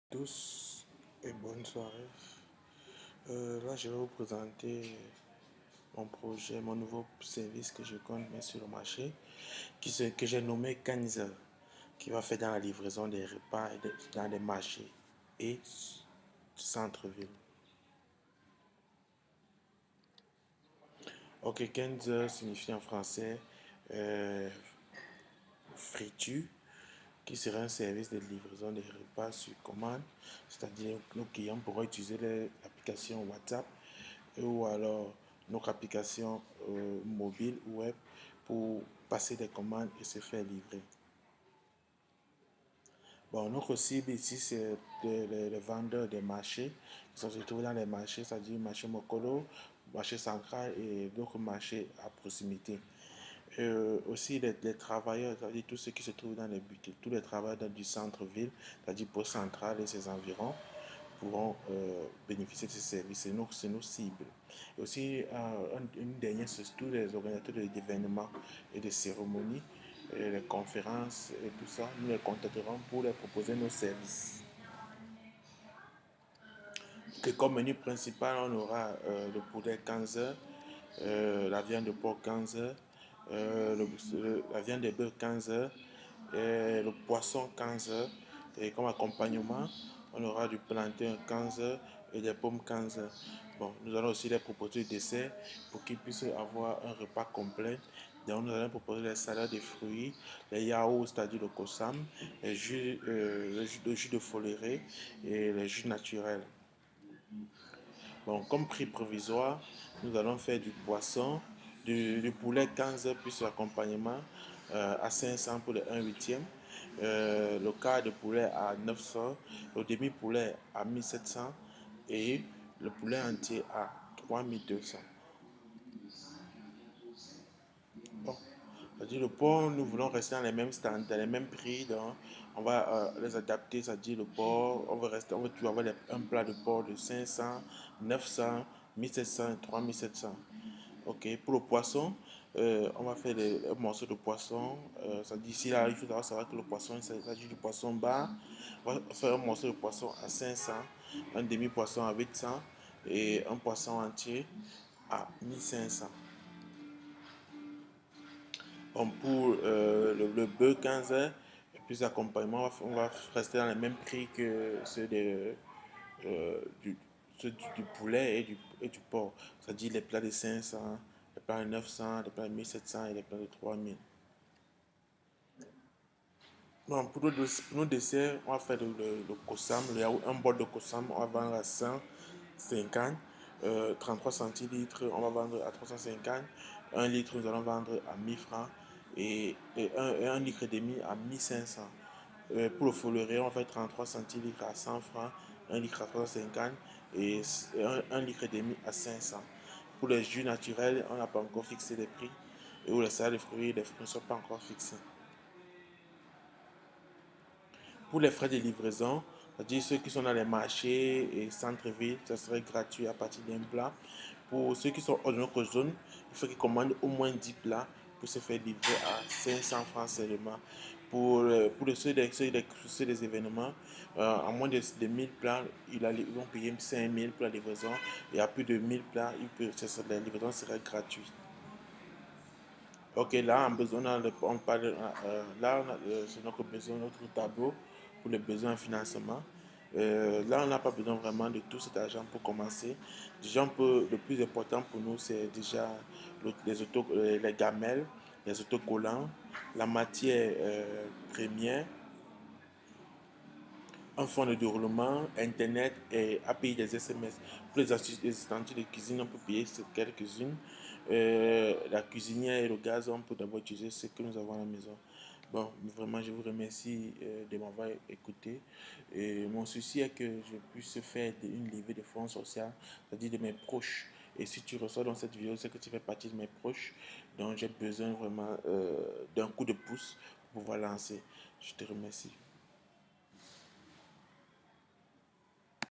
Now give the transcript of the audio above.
Tous et bonne soirée. Là, je vais vous présenter mon projet, mon nouveau service que je compte mettre sur le marché, que j'ai nommé Kenza, qui va faire dans la livraison des repas dans les marchés et centre-ville. Ok, Kenza signifie en français friture, qui sera un service de livraison des repas sur commande, c'est-à-dire nos clients pourront utiliser l'application WhatsApp ou alors notre application mobile ou web pour passer des commandes et se faire livrer. Bon, notre cible ici, c'est les vendeurs des marchés qui sont retrouvés dans les marchés, c'est-à-dire le marché Mokolo, marché central et d'autres marchés à proximité. Aussi les travailleurs, c'est-à-dire tous ceux qui se trouvent dans les boutiques, tous les travailleurs du centre-ville, c'est-à-dire Pôle central et ses environs, pourront bénéficier de ces services. C'est nos cibles. Et aussi, une dernière, c'est tous les organisateurs d'événements et de cérémonies, et les conférences et tout ça. Nous les contacterons pour leur proposer nos services. Que comme menu principal, on aura le poulet 15 heures, la viande de porc 15 heures, la viande de bœuf 15 heures, et le poisson 15 heures. Et comme accompagnement, on aura du plantain 15 heures et des pommes 15 heures. Bon, nous allons aussi les proposer des desserts pour qu'ils puissent avoir un repas complet. Donc, nous allons proposer les salades de fruits, les yaourts, c'est-à-dire le kossam, le jus de foléré et les jus naturels. Bon, comme prix provisoire, nous allons faire du poisson, du poulet 15 plus l'accompagnement à 500 pour le 1 huitième, le quart de poulet à 900, le demi-poulet à 1700 et le poulet entier à 3200. Bon, c'est-à-dire le porc, nous voulons rester dans les mêmes stands, dans les mêmes prix, donc on va les adapter, c'est-à-dire le porc, on va toujours avoir un plat de porc de 500, 900, 1700 et 3700. Ok, pour le poisson, on va faire un morceau de poisson. Ça dit ici, là, il faut savoir que le poisson, il s'agit du poisson bar. On va faire un morceau de poisson à 500, un demi-poisson à 800 et un poisson entier à 1500. Bon, pour le bœuf 15 heures et plus d'accompagnement, on va rester dans les mêmes prix que euh, du, ceux du poulet et du porc. C'est-à-dire les plats de 500, les plats de 900, les plats de 1700 et les plats de 3000. Bon, pour nos desserts, on va faire le kossam, un bol de kossam, on va vendre à 150. 33 centilitres, on va vendre à 350. 1 litre, nous allons vendre à 1000 francs. Et un litre et demi à 1500. Pour le foléré, on va faire 33 centilitres à 100 francs. 1 litre à 350. Et un litre et demi à 500. Pour les jus naturels, on n'a pas encore fixé les prix. Et pour les salades de fruits, les fruits ne sont pas encore fixés. Pour les frais de livraison, c'est-à-dire ceux qui sont dans les marchés et centre-ville, ça serait gratuit à partir d'un plat. Pour ceux qui sont hors de notre zone, il faut qu'ils commandent au moins 10 plats pour se faire livrer à 500 francs seulement. Ceux des événements, à moins de 1000 plats, ils vont payer 5000 pour la livraison. Et à plus de 1000 plats, la livraison sera gratuite. Ok, là, on parle, là, c'est notre besoin, notre tableau pour les besoins en financement. Là, on n'a pas besoin vraiment de tout cet argent pour commencer. Déjà, le plus important pour nous, c'est déjà les gamelles, les autocollants, la matière première, un fonds de déroulement, Internet et API des SMS. Pour les assistants de cuisine, on peut payer quelques-unes. La cuisinière et le gaz, on peut d'abord utiliser ce que nous avons à la maison. Bon, vraiment, je vous remercie de m'avoir écouté. Et mon souci est que je puisse faire une levée de fonds sociaux, c'est-à-dire de mes proches. Et si tu reçois dans cette vidéo, c'est que tu fais partie de mes proches. Donc, j'ai besoin vraiment d'un coup de pouce pour pouvoir lancer. Je te remercie.